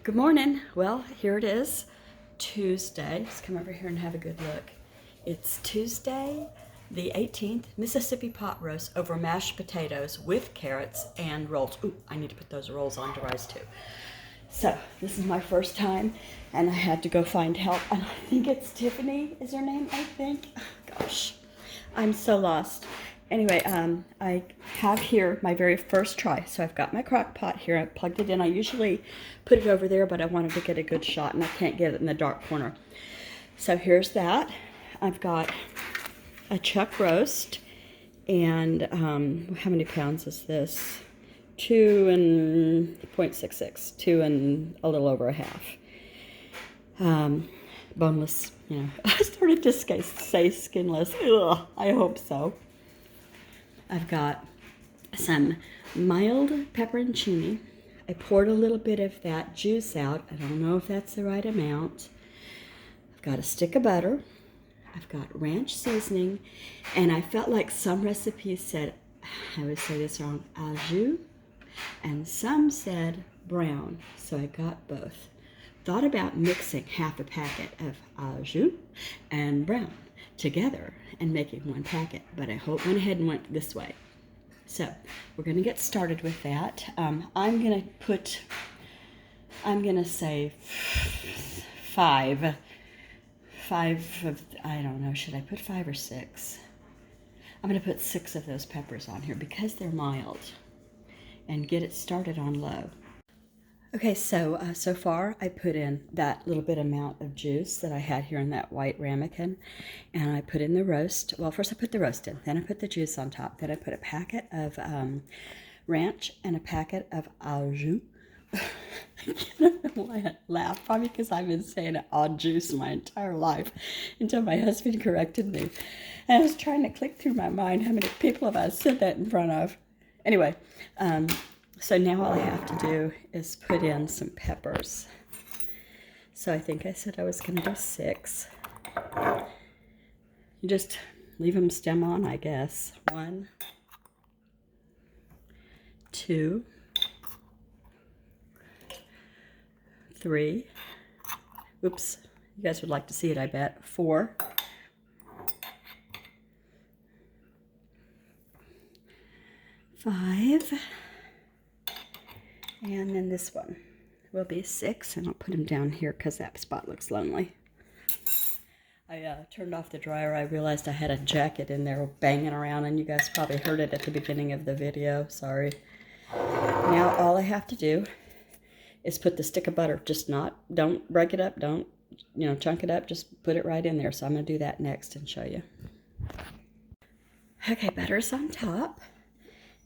Good morning. Well, here it is, Tuesday. Let's come over here and have a good look. It's Tuesday, the 18th, Mississippi pot roast over mashed potatoes with carrots and rolls. Ooh, I need to put those rolls on to rise too. So, this is my first time, and I had to go find help, and I think it's Tiffany is her name, I think. Gosh, I'm so lost. Anyway, I have here my very first try. So I've got my crock pot here. I plugged it in. I usually put it over there, but I wanted to get a good shot, and I can't get it in the dark corner. So here's that. I've got a chuck roast, and how many pounds is this? 2.66, 2 and a little over a half. Boneless, you know. I started to say skinless. Ugh, I hope so. I've got some mild pepperoncini. I poured a little bit of that juice out. I don't know if that's the right amount. I've got a stick of butter. I've got ranch seasoning. And I felt like some recipes said, I would say this wrong, au jus, and some said brown. So I got both. Thought about mixing half a packet of au jus and brown together and making one packet, but I went ahead and went this way. So we're going to get started with that. I'm going to say five of, I don't know, should I put 5 or 6? I'm going to put 6 of those peppers on here because they're mild, and get it started on low. Okay, so far I put in that little bit amount of juice that I had here in that white ramekin, and I put in the roast. Well, first I put the roast in, then I put the juice on top, then I put a packet of ranch and a packet of au jus. I don't know why I laugh, probably because I've been saying au juice my entire life until my husband corrected me. And I was trying to click through my mind how many people have I said that in front of. Anyway, so now all I have to do is put in some peppers. So I think I said I was going to do 6. You just leave them stem on, I guess. 1, 2, 3. Oops, you guys would like to see it, I bet. 4. 5. And then this one will be 6, and I'll put them down here because that spot looks lonely. I turned off the dryer. I realized I had a jacket in there banging around, and you guys probably heard it at the beginning of the video. Sorry. Now all I have to do is put the stick of butter. Don't break it up. Don't, chunk it up. Just put it right in there. So I'm going to do that next and show you. Okay, butter's on top.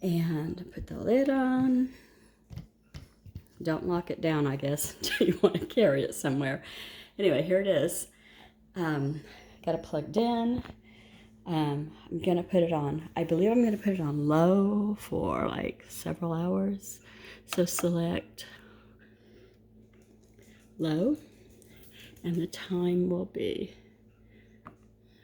And put the lid on. Don't lock it down, I guess, until you want to carry it somewhere. Anyway, here it is. Got it plugged in. I'm going to put it on, I believe I'm going to put it on low for like several hours. So select low, and the time will be,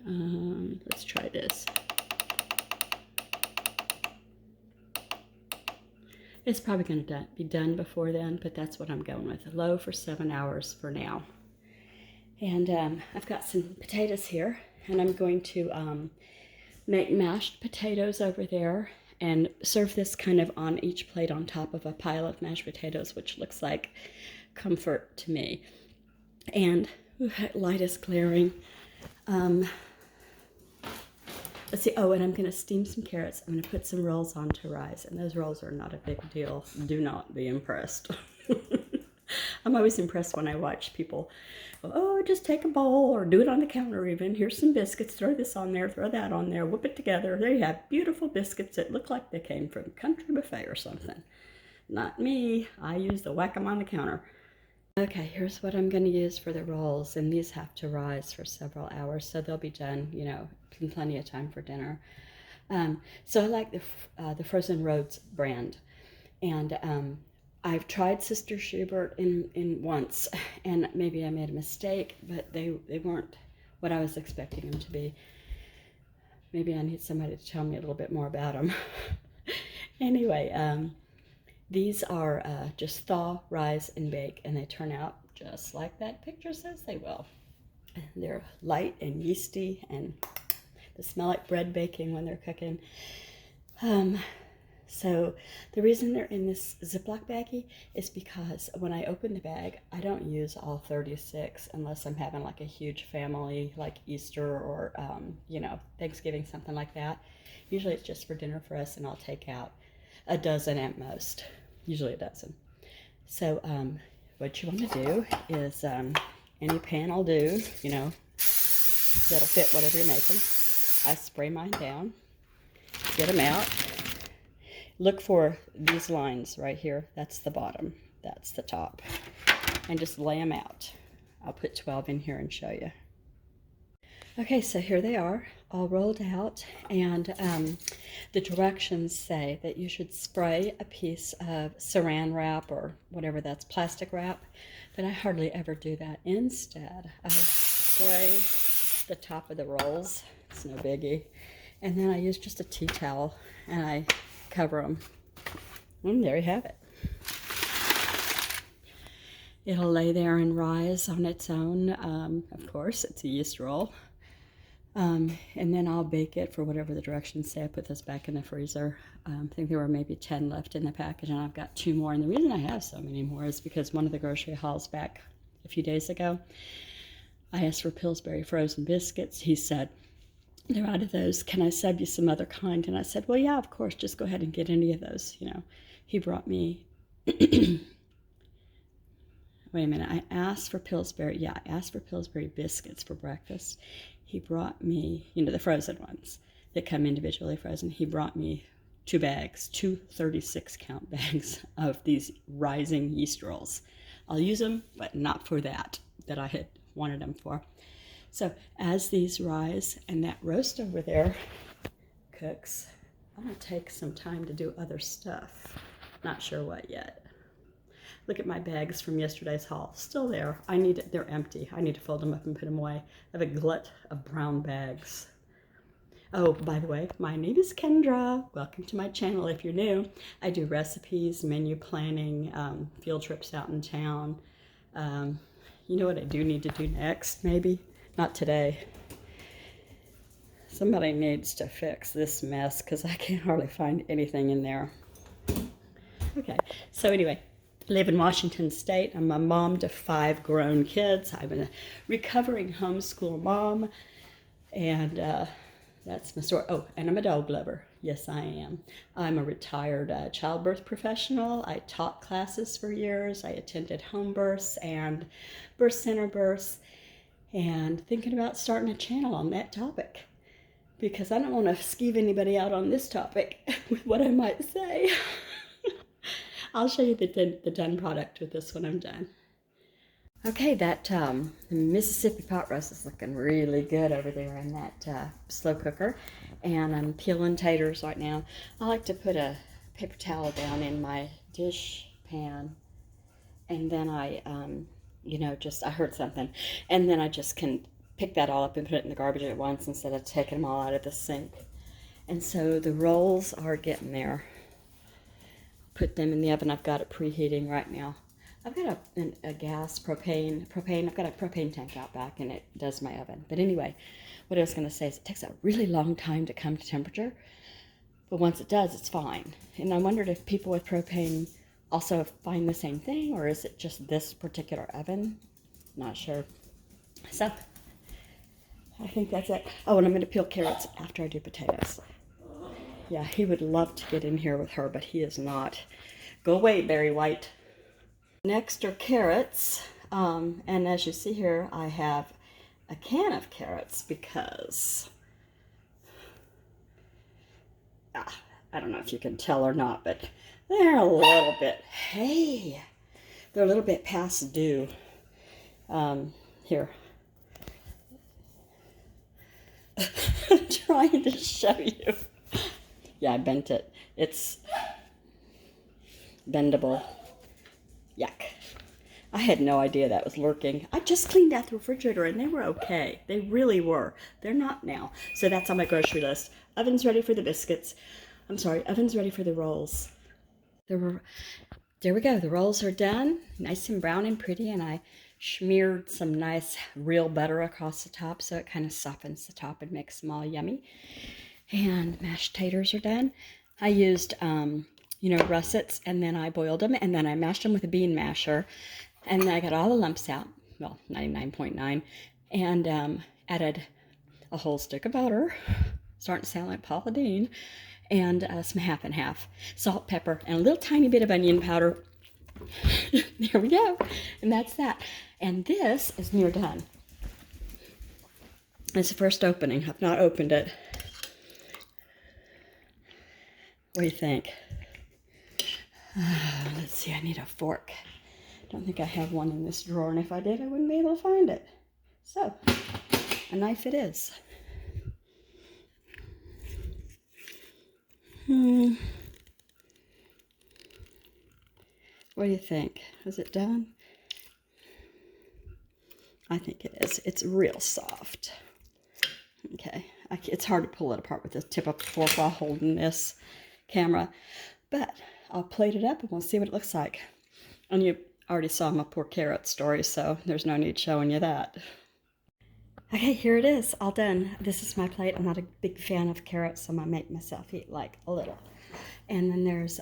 let's try this. It's probably going to be done before then, but that's what I'm going with. Low for 7 hours for now. And I've got some potatoes here, and I'm going to make mashed potatoes over there and serve this kind of on each plate on top of a pile of mashed potatoes, which looks like comfort to me. And that light is glaring. Let's see. Oh, and I'm going to steam some carrots. I'm going to put some rolls on to rise. And those rolls are not a big deal. Do not be impressed. I'm always impressed when I watch people, oh, just take a bowl or do it on the counter even. Here's some biscuits. Throw this on there. Throw that on there. Whip it together. There you have beautiful biscuits that look like they came from Country Buffet or something. Not me. I use the whack 'em on the counter. Okay, here's what I'm going to use for the rolls, and these have to rise for several hours, so they'll be done, in plenty of time for dinner. So I like the Frozen Roads brand, and I've tried Sister Schubert in once, and maybe I made a mistake, but they weren't what I was expecting them to be. Maybe I need somebody to tell me a little bit more about them. Anyway, These are just thaw, rise, and bake, and they turn out just like that picture says they will. They're light and yeasty, and they smell like bread baking when they're cooking. So the reason they're in this Ziploc baggie is because when I open the bag, I don't use all 36 unless I'm having like a huge family, like Easter or, you know, Thanksgiving, something like that. Usually it's just for dinner for us, and I'll take out a dozen at most, usually a dozen. So what you want to do is any pan will do, you know, that'll fit whatever you're making. I spray mine down, get them out. Look for these lines right here. That's the bottom, that's the top, and just lay them out. I'll put 12 in here and show you. Okay, so here they are, all rolled out, and the directions say that you should spray a piece of saran wrap or whatever that's, plastic wrap, but I hardly ever do that. Instead, I spray the top of the rolls. It's no biggie. And then I use just a tea towel and I cover them. And there you have it. It'll lay there and rise on its own. Of course, it's a yeast roll. And then I'll bake it for whatever the directions say. I put this back in the freezer. I think there were maybe 10 left in the package, and I've got 2 more. And the reason I have so many more is because one of the grocery hauls back a few days ago, I asked for Pillsbury frozen biscuits. He said, they're out of those. Can I sub you some other kind? And I said, well, yeah, of course. Just go ahead and get any of those. You know, he brought me, wait a minute. I asked for Pillsbury. Yeah, I asked for Pillsbury biscuits for breakfast. He brought me, you know, the frozen ones that come individually frozen. He brought me 2 bags, 2 36-count bags of these rising yeast rolls. I'll use them, but not for that I had wanted them for. So as these rise and that roast over there cooks, I'm going to take some time to do other stuff. Not sure what yet. Look at my bags from yesterday's haul. Still there. They're empty. I need to fold them up and put them away. I have a glut of brown bags. Oh, by the way, my name is Kendra. Welcome to my channel if you're new. I do recipes, menu planning, field trips out in town. You know what I do need to do next, maybe? Not today. Somebody needs to fix this mess because I can't hardly find anything in there. Okay, so anyway, I live in Washington State. I'm a mom to 5 grown kids. I'm a recovering homeschool mom, and that's my story. Oh, and I'm a dog lover. Yes, I am. I'm a retired childbirth professional. I taught classes for years. I attended home births and birth center births, and thinking about starting a channel on that topic because I don't want to skeeve anybody out on this topic with what I might say. I'll show you the done product with this when I'm done. Okay, that Mississippi pot roast is looking really good over there in that slow cooker. And I'm peeling taters right now. I like to put a paper towel down in my dish pan. And then I, you know, I heard something. And then I just can pick that all up and put it in the garbage at once instead of taking them all out of the sink. And so the rolls are getting there. Put them in the oven. I've got it preheating right now. I've got a gas, propane. I've got a propane tank out back and it does my oven. But anyway, what I was going to say is it takes a really long time to come to temperature. But once it does, it's fine. And I wondered if people with propane also find the same thing, or is it just this particular oven? Not sure. So, I think that's it. Oh, and I'm going to peel carrots after I do potatoes. Yeah, he would love to get in here with her, but he is not. Go away, Barry White. Next are carrots, and as you see here, I have a can of carrots because, I don't know if you can tell or not, but they're a little bit, they're a little bit past due. Here. I'm trying to show you. Yeah, I bent it. It's bendable. Yuck. I had no idea that was lurking. I just cleaned out the refrigerator and they were okay. They really were. They're not now. So that's on my grocery list. Oven's ready for the biscuits. I'm sorry, oven's ready for the rolls. There we go. The rolls are done, nice and brown and pretty, and I smeared some nice real butter across the top so it kind of softens the top and makes them all yummy. And mashed taters are done. I used, russets, and then I boiled them, and then I mashed them with a bean masher, and then I got all the lumps out, well, 99.9, and added a whole stick of butter, starting to sound like Paula Deen, and some half and half salt, pepper, and a little tiny bit of onion powder. There we go, and that's that. And this is near done. It's the first opening. I've not opened it. What do you think? Let's see, I need a fork. Don't think I have one in this drawer, and if I did, I wouldn't be able to find it. So, a knife it is. What do you think? Is it done? I think it is. It's real soft. Okay, it's hard to pull it apart with the tip of the fork while holding this camera, but I'll plate it up and we'll see what it looks like. And you already saw my poor carrot story, so there's no need showing you that. Okay, here it is, all done. This is my plate. I'm not a big fan of carrots, so I'm gonna make myself eat like a little. And then there's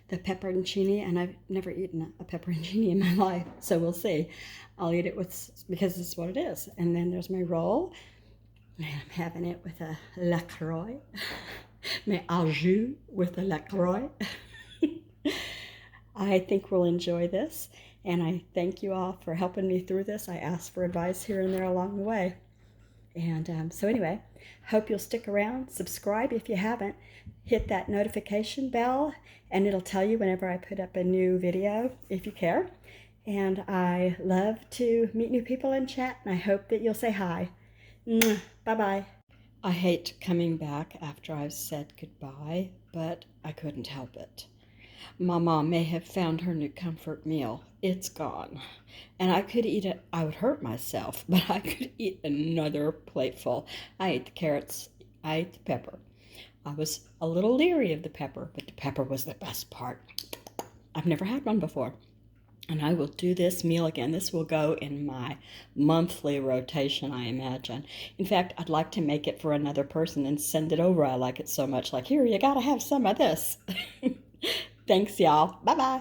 the pepperoncini, and I've never eaten a pepperoncini in my life, so we'll see. I'll eat it because this is what it is. And then there's my roll, and I'm having it with a LaCroix, my au jus with a LaCroix. I think we'll enjoy this, and I thank you all for helping me through this. I asked for advice here and there along the way. And so anyway, hope you'll stick around, subscribe if you haven't, hit that notification bell, and it'll tell you whenever I put up a new video, if you care. And I love to meet new people and chat, and I hope that you'll say hi. Bye-bye. I hate coming back after I've said goodbye, but I couldn't help it. My mom may have found her new comfort meal. It's gone. And I could eat it. I would hurt myself, but I could eat another plateful. I ate the carrots. I ate the pepper. I was a little leery of the pepper, but the pepper was the best part. I've never had one before. And I will do this meal again. This will go in my monthly rotation, I imagine. In fact, I'd like to make it for another person and send it over. I like it so much. Like, here, you gotta have some of this. Thanks, y'all. Bye-bye.